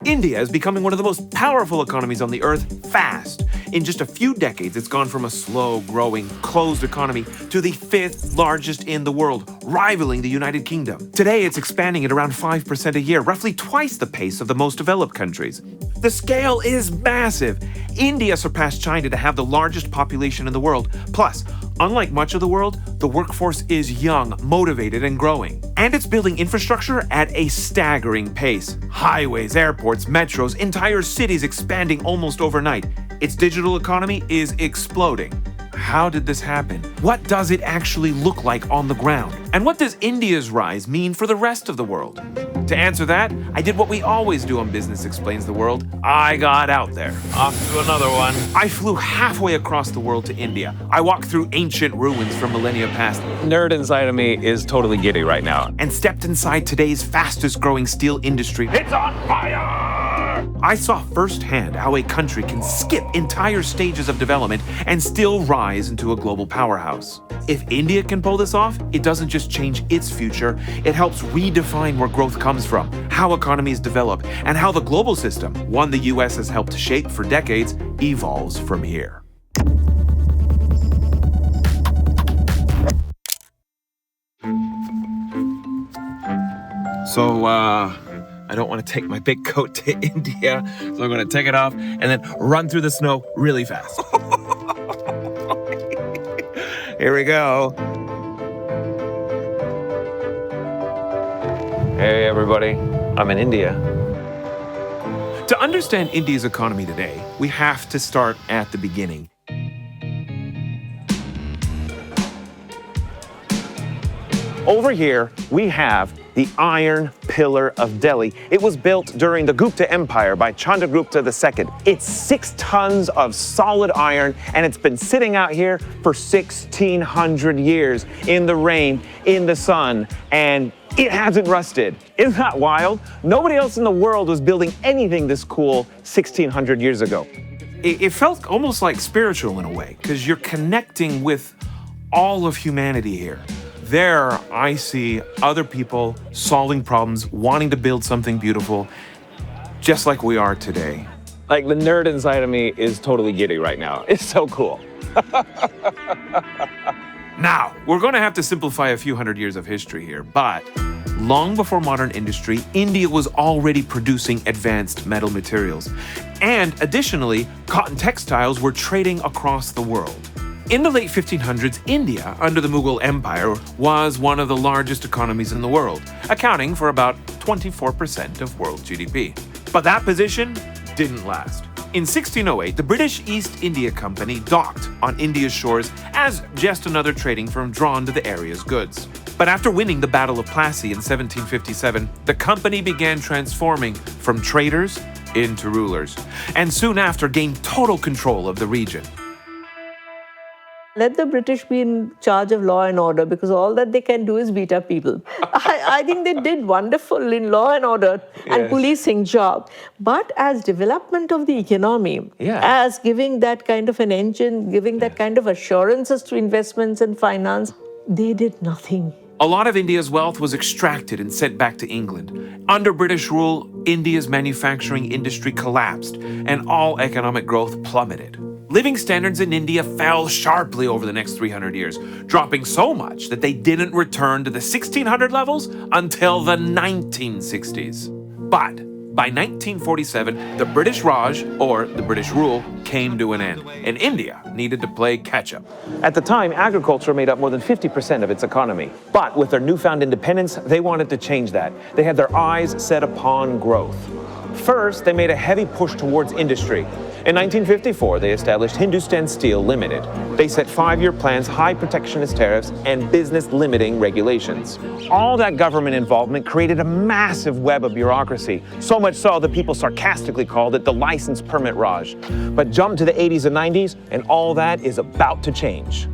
India is becoming one of the most powerful economies on the earth fast. In just a few decades, it's gone from a slow-growing, closed economy to the 5th largest in the world, rivaling the United Kingdom. Today, it's expanding at around 5% a year, roughly twice the pace of the most developed countries. The scale is massive. India surpassed China to have the largest population in the world. Plus, unlike much of the world, the workforce is young, motivated, and growing. And it's building infrastructure at a staggering pace. Highways, airports, metros, entire cities expanding almost overnight. Its digital economy is exploding. How did this happen? What does it actually look like on the ground? And what does India's rise mean for the rest of the world? To answer that, I did what we always do on Business Explains the World. I got out there. Off to another one. I flew halfway across the world to India. I walked through ancient ruins from millennia past. Nerd inside of me is totally giddy right now. And stepped inside today's fastest growing steel industry. It's on fire! I saw firsthand how a country can skip entire stages of development and still rise into a global powerhouse. If India can pull this off, it doesn't just change its future, it helps redefine where growth comes from, how economies develop, and how the global system, one the US has helped shape for decades, evolves from here. So, I don't want to take my big coat to India, so I'm going to take it off and then run through the snow really fast. Here we go. Hey everybody, I'm in India. To understand India's economy today, we have to start at the beginning. Over here, we have the Iron Pillar of Delhi. It was built during the Gupta Empire by Chandragupta II. It's 6 tons of solid iron, and it's been sitting out here for 1,600 years in the rain, in the sun, and it hasn't rusted. Isn't that wild? Nobody else in the world was building anything this cool 1,600 years ago. It felt almost like spiritual in a way, because you're connecting with all of humanity here. There, I see other people solving problems, wanting to build something beautiful, just like we are today. Like, the nerd inside of me is totally giddy right now. It's so cool. Now, we're going to have to simplify a few hundred years of history here, but long before modern industry, India was already producing advanced metal materials. And additionally, cotton textiles were trading across the world. In the late 1500s, India, under the Mughal Empire, was one of the largest economies in the world, accounting for about 24% of world GDP. But that position didn't last. In 1608, the British East India Company docked on India's shores as just another trading firm drawn to the area's goods. But after winning the Battle of Plassey in 1757, the company began transforming from traders into rulers, and soon after gained total control of the region. Let the British be in charge of law and order, because all that they can do is beat up people. I think they did wonderful in law and order and policing job. But as development of the economy, as giving that kind of an engine, giving that kind of assurances to investments and finance, they did nothing. A lot of India's wealth was extracted and sent back to England. Under British rule, India's manufacturing industry collapsed and all economic growth plummeted. Living standards in India fell sharply over the next 300 years, dropping so much that they didn't return to the 1600 levels until the 1960s. But by 1947, the British Raj, or the British rule, came to an end, and India needed to play catch-up. At the time, agriculture made up more than 50% of its economy. But with their newfound independence, they wanted to change that. They had their eyes set upon growth. First, they made a heavy push towards industry. In 1954, they established Hindustan Steel Limited. They set 5-year plans, high protectionist tariffs, and business limiting regulations. All that government involvement created a massive web of bureaucracy, so much so that people sarcastically called it the license permit Raj. But jump to the 80s and 90s, and all that is about to change.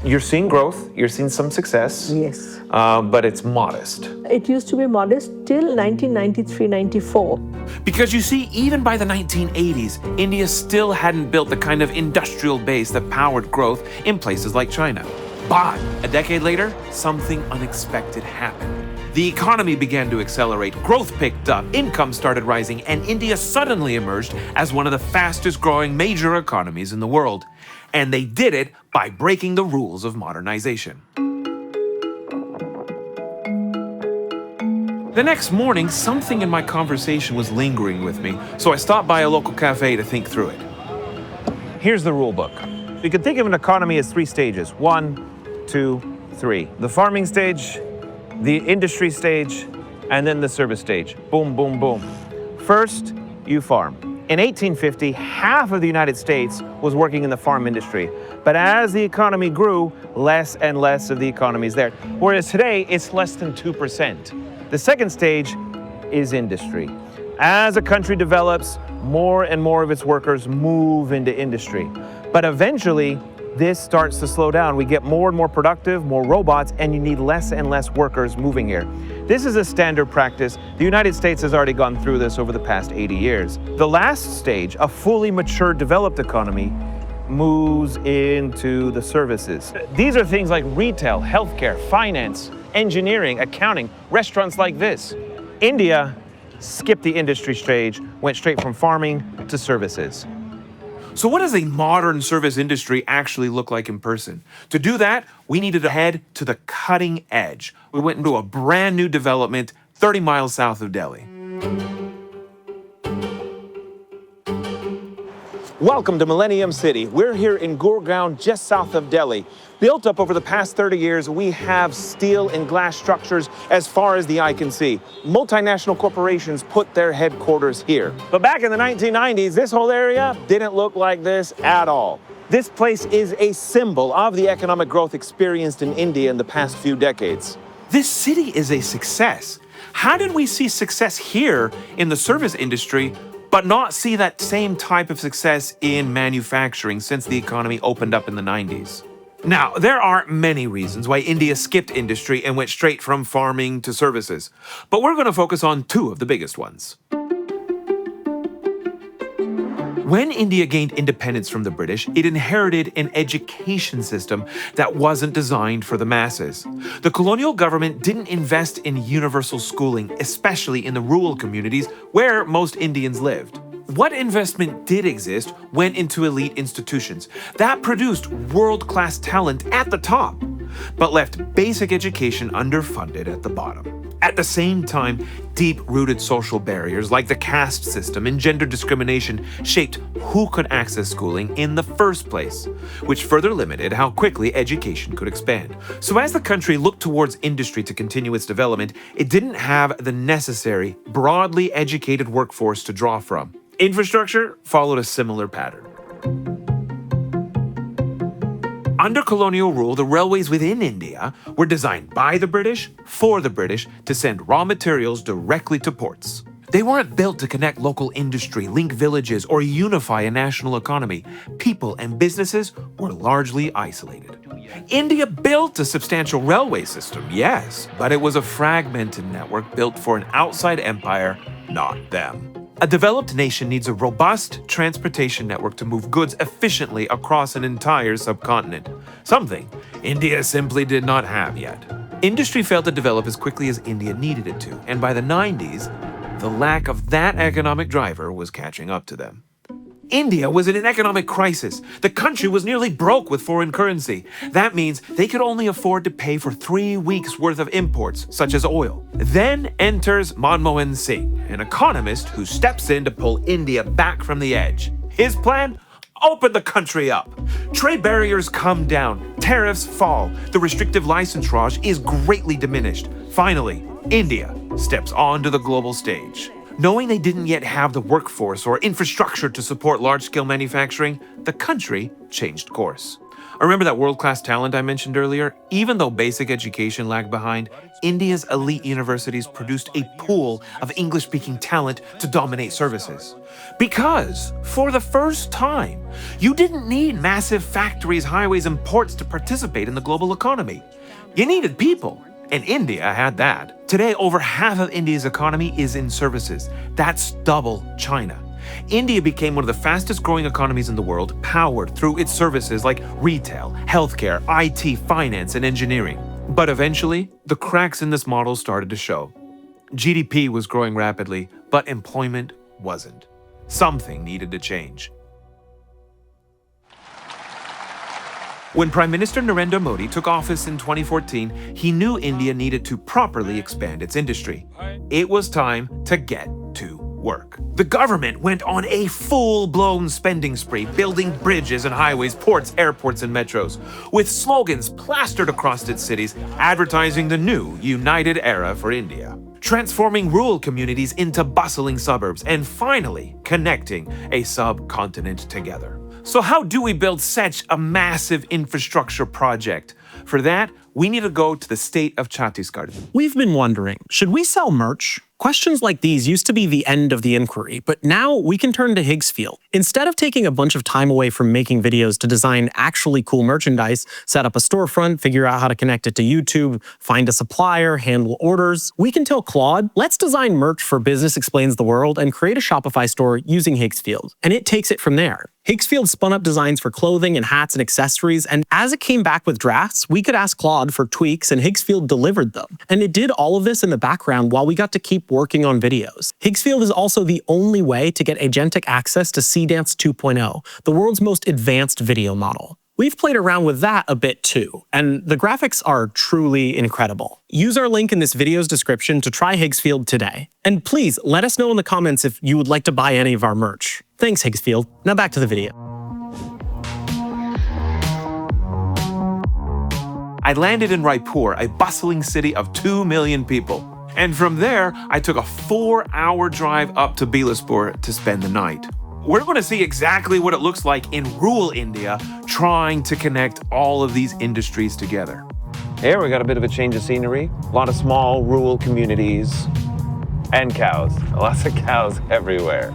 You're seeing growth, you're seeing some success. Yes. But it's modest. It used to be modest till 1993-94. Because you see, even by the 1980s, India still hadn't built the kind of industrial base that powered growth in places like China. But a decade later, something unexpected happened. The economy began to accelerate, growth picked up, income started rising, and India suddenly emerged as one of the fastest growing major economies in the world. And they did it by breaking the rules of modernization. The next morning, something in my conversation was lingering with me, so I stopped by a local cafe to think through it. Here's the rule book. You can think of an economy as 3 stages. 1, 2, 3. The farming stage, the industry stage, and then the service stage. Boom, boom, boom. First, you farm. In 1850, half of the United States was working in the farm industry. But as the economy grew, less and less of the economy is there. Whereas today, it's less than 2%. The second stage is industry. As a country develops, more and more of its workers move into industry. But eventually, this starts to slow down. We get more and more productive, more robots, and you need less and less workers moving here. This is a standard practice. The United States has already gone through this over the past 80 years. The last stage, a fully mature, developed economy, moves into the services. These are things like retail, healthcare, finance, engineering, accounting, restaurants like this. India skipped the industry stage, went straight from farming to services. So what does a modern service industry actually look like in person? To do that, we needed to head to the cutting edge. We went into a brand new development 30 miles south of Delhi. Welcome to Millennium City. We're here in Gurgaon, just south of Delhi. Built up over the past 30 years, we have steel and glass structures as far as the eye can see. Multinational corporations put their headquarters here. But back in the 1990s, this whole area didn't look like this at all. This place is a symbol of the economic growth experienced in India in the past few decades. This city is a success. How did we see success here in the service industry, but not see that same type of success in manufacturing since the economy opened up in the 90s? Now, there are many reasons why India skipped industry and went straight from farming to services, but we're going to focus on 2 of the biggest ones. When India gained independence from the British, it inherited an education system that wasn't designed for the masses. The colonial government didn't invest in universal schooling, especially in the rural communities where most Indians lived. What investment did exist went into elite institutions that produced world-class talent at the top, but left basic education underfunded at the bottom. At the same time, deep-rooted social barriers like the caste system and gender discrimination shaped who could access schooling in the first place, which further limited how quickly education could expand. So as the country looked towards industry to continue its development, it didn't have the necessary, broadly educated workforce to draw from. Infrastructure followed a similar pattern. Under colonial rule, the railways within India were designed by the British for the British to send raw materials directly to ports. They weren't built to connect local industry, link villages, or unify a national economy. People and businesses were largely isolated. India built a substantial railway system, yes, but it was a fragmented network built for an outside empire, not them. A developed nation needs a robust transportation network to move goods efficiently across an entire subcontinent, something India simply did not have yet. Industry failed to develop as quickly as India needed it to, and by the 90s, the lack of that economic driver was catching up to them. India was in an economic crisis. The country was nearly broke with foreign currency. That means they could only afford to pay for 3 weeks' worth of imports, such as oil. Then enters Manmohan Singh, an economist who steps in to pull India back from the edge. His plan? Open the country up. Trade barriers come down, tariffs fall, the restrictive licensage is greatly diminished. Finally, India steps onto the global stage. Knowing they didn't yet have the workforce or infrastructure to support large-scale manufacturing, the country changed course. Remember that world-class talent I mentioned earlier? Even though basic education lagged behind, India's elite universities produced a pool of English-speaking talent to dominate services. Because, for the first time, you didn't need massive factories, highways, and ports to participate in the global economy. You needed people. And India had that. Today, over half of India's economy is in services. That's double China. India became one of the fastest growing economies in the world, powered through its services like retail, healthcare, IT, finance, and engineering. But eventually, the cracks in this model started to show. GDP was growing rapidly, but employment wasn't. Something needed to change. When Prime Minister Narendra Modi took office in 2014, he knew India needed to properly expand its industry. It was time to get to work. The government went on a full-blown spending spree, building bridges and highways, ports, airports, and metros, with slogans plastered across its cities, advertising the new united era for India, transforming rural communities into bustling suburbs, and finally connecting a subcontinent together. So how do we build such a massive infrastructure project? For that, we need to go to the state of Chhattisgarh. We've been wondering, should we sell merch? Questions like these used to be the end of the inquiry, but now we can turn to Higgsfield. Instead of taking a bunch of time away from making videos to design actually cool merchandise, set up a storefront, figure out how to connect it to YouTube, find a supplier, handle orders, we can tell Claude, let's design merch for Business Explains the World and create a Shopify store using Higgsfield. And it takes it from there. Higgsfield spun up designs for clothing and hats and accessories, and as it came back with drafts, we could ask Claude for tweaks and Higgsfield delivered them. And it did all of this in the background while we got to keep working on videos. Higgsfield is also the only way to get agentic access to Cdance 2.0, the world's most advanced video model. We've played around with that a bit too, and the graphics are truly incredible. Use our link in this video's description to try Higgsfield today. And please let us know in the comments if you would like to buy any of our merch. Thanks, Higgsfield. Now back to the video. I landed in Raipur, a bustling city of 2 million people. And from there, I took a 4-hour drive up to Bilaspur to spend the night. We're going to see exactly what it looks like in rural India, trying to connect all of these industries together. Here we got a bit of a change of scenery. A lot of small rural communities and cows. Lots of cows everywhere.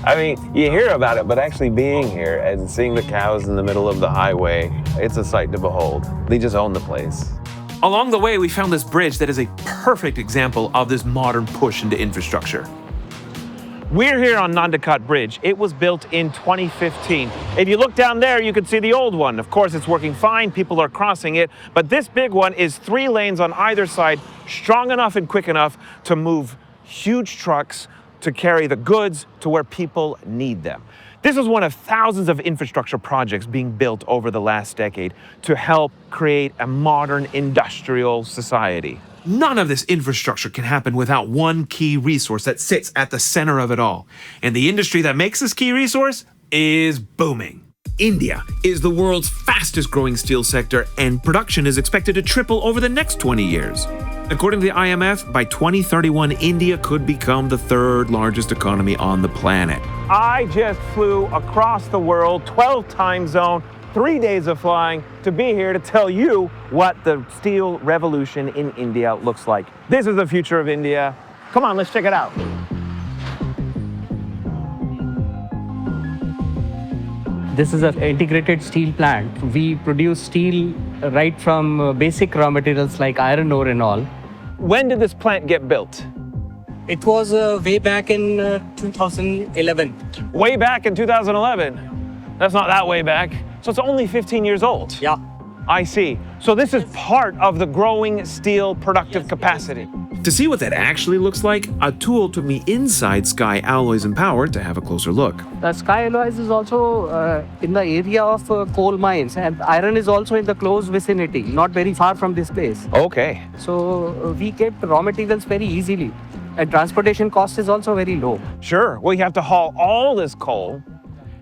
I mean, you hear about it, but actually being here and seeing the cows in the middle of the highway, it's a sight to behold. They just own the place. Along the way, we found this bridge that is a perfect example of this modern push into infrastructure. We're here on Nandakat Bridge. It was built in 2015. If you look down there, you can see the old one. Of course, it's working fine. People are crossing it. But this big one is 3 lanes on either side, strong enough and quick enough to move huge trucks to carry the goods to where people need them. This is one of thousands of infrastructure projects being built over the last decade to help create a modern industrial society. None of this infrastructure can happen without one key resource that sits at the center of it all. And the industry that makes this key resource is booming. India is the world's fastest growing steel sector, and production is expected to triple over the next 20 years. According to the IMF, by 2031, India could become the 3rd largest economy on the planet. I just flew across the world, 12 time zone, 3 days of flying to be here to tell you what the steel revolution in India looks like. This is the future of India. Come on, let's check it out. This is an integrated steel plant. We produce steel right from basic raw materials like iron ore and all. When did this plant get built? It was way back in 2011. Way back in 2011? That's not that way back. So it's only 15 years old. Yeah. I see. So this is part of the growing steel productive capacity. To see what that actually looks like, Atul took me inside Sky Alloys and Power to have a closer look. The Sky Alloys is also in the area of coal mines, and iron is also in the close vicinity, not very far from this place. Okay. So we get raw materials very easily, and transportation cost is also very low. Sure. Well, you have to haul all this coal,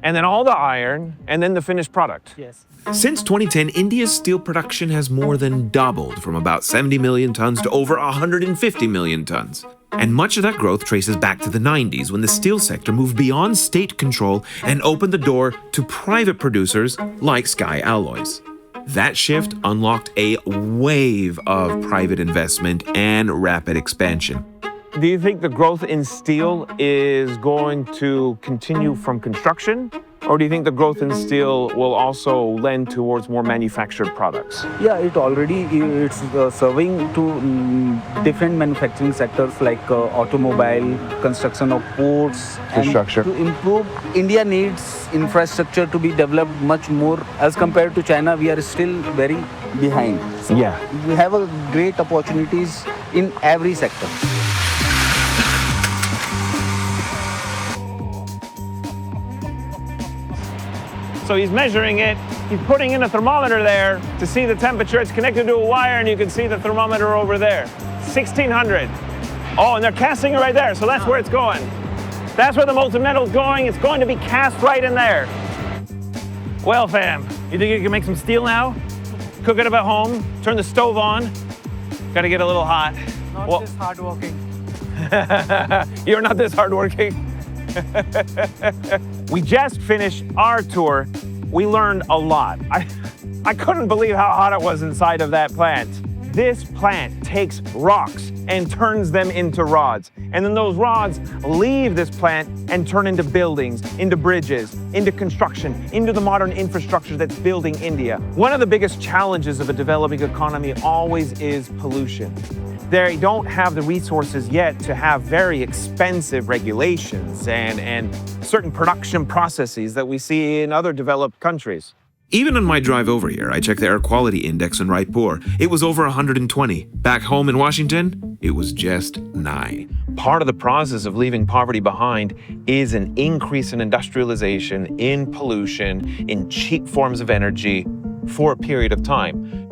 and then all the iron, and then the finished product. Yes. Since 2010, India's steel production has more than doubled from about 70 million tons to over 150 million tons. And much of that growth traces back to the 90s when the steel sector moved beyond state control and opened the door to private producers like Sky Alloys. That shift unlocked a wave of private investment and rapid expansion. Do you think the growth in steel is going to continue from construction Or do you think the growth in steel will also lend towards more manufactured products? Yeah, it's serving to different manufacturing sectors like automobile, construction of ports. Infrastructure. And to improve, India needs infrastructure to be developed much more. As compared to China, we are still very behind. So Yeah. we have a great opportunities in every sector. So he's measuring it, he's putting in a thermometer there to see the temperature. It's connected to a wire and you can see the thermometer over there. 1600. Oh, and they're casting it right there, so that's where it's going. That's where the molten metal's going. It's going to be cast right in there. Well, fam, you think you can make some steel now? Cook it up at home, turn the stove on. Gotta get a little hot. Not this hardworking. You're not this hardworking. We just finished our tour. We learned a lot. I couldn't believe how hot it was inside of that plant. This plant takes rocks and turns them into rods. And then those rods leave this plant and turn into buildings, into bridges, into construction, into the modern infrastructure that's building India. One of the biggest challenges of a developing economy always is pollution. They don't have the resources yet to have very expensive regulations and certain production processes that we see in other developed countries. Even on my drive over here, I checked the air quality index in Raipur. It was over 120. Back home in Washington, it was just 9. Part of the process of leaving poverty behind is an increase in industrialization, in pollution, in cheap forms of energy for a period of time.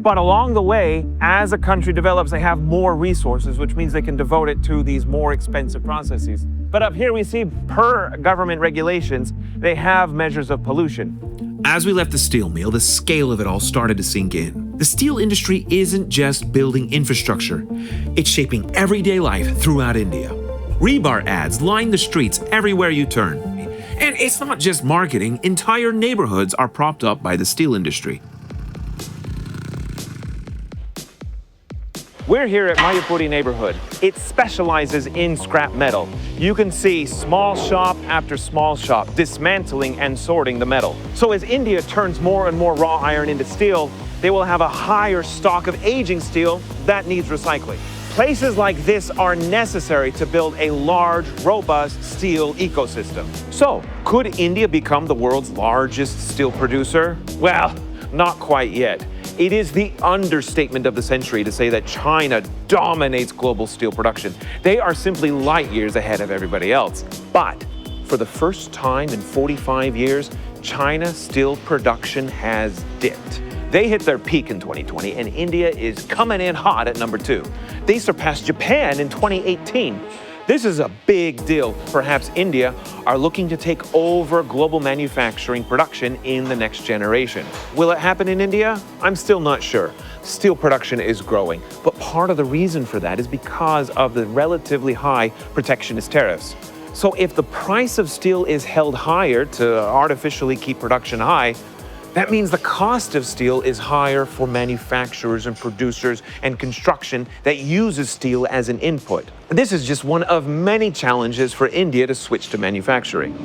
But along the way, as a country develops, they have more resources, which means they can devote it to these more expensive processes. But up here we see, per government regulations, they have measures of pollution. As we left the steel mill, the scale of it all started to sink in. The steel industry isn't just building infrastructure, it's shaping everyday life throughout India. Rebar ads line the streets everywhere you turn. And it's not just marketing, entire neighborhoods are propped up by the steel industry. We're here at Mayapuri neighborhood. It specializes in scrap metal. You can see small shop after small shop dismantling and sorting the metal. So as India turns more and more raw iron into steel, they will have a higher stock of aging steel that needs recycling. Places like this are necessary to build a large, robust steel ecosystem. So, could India become the world's largest steel producer? Well, not quite yet. It is the understatement of the century to say that China dominates global steel production. They are simply light years ahead of everybody else. But for the first time in 45 years, China's steel production has dipped. They hit their peak in 2020, and India is coming in hot at number 2. They surpassed Japan in 2018. This is a big deal. Perhaps India are looking to take over global manufacturing production in the next generation. Will it happen in India? I'm still not sure. Steel production is growing, but part of the reason for that is because of the relatively high protectionist tariffs. So if the price of steel is held higher to artificially keep production high, that means the cost of steel is higher for manufacturers and producers and construction that uses steel as an input. This is just one of many challenges for India to switch to manufacturing.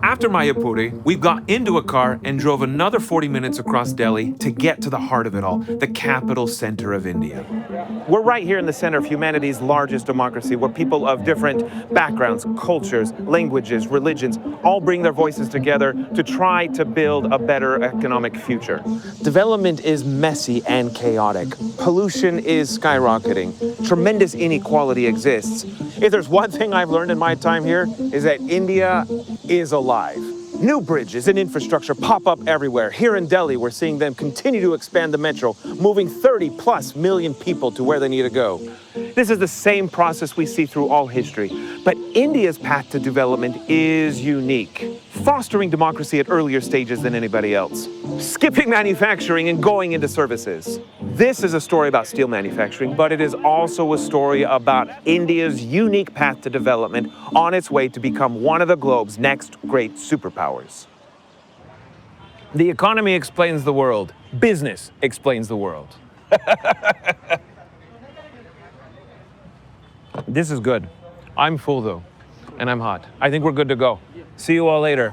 After Mayapuri, we got into a car and drove another 40 minutes across Delhi to get to the heart of it all, the capital center of India. We're right here in the center of humanity's largest democracy, where people of different backgrounds, cultures, languages, religions all bring their voices together to try to build a better economic future. Development is messy and chaotic. Pollution is skyrocketing. Tremendous inequality exists. If there's one thing I've learned in my time here, is that India is alive. New bridges and infrastructure pop up everywhere. Here in Delhi, we're seeing them continue to expand the metro, moving 30+ million people to where they need to go. This is the same process we see through all history, but India's path to development is unique, fostering democracy at earlier stages than anybody else, skipping manufacturing and going into services. This is a story about steel manufacturing, but it is also a story about India's unique path to development on its way to become one of the globe's next great superpowers. The economy explains the world. Business explains the world. This is good. I'm full though. And I'm hot. I think we're good to go. See you all later.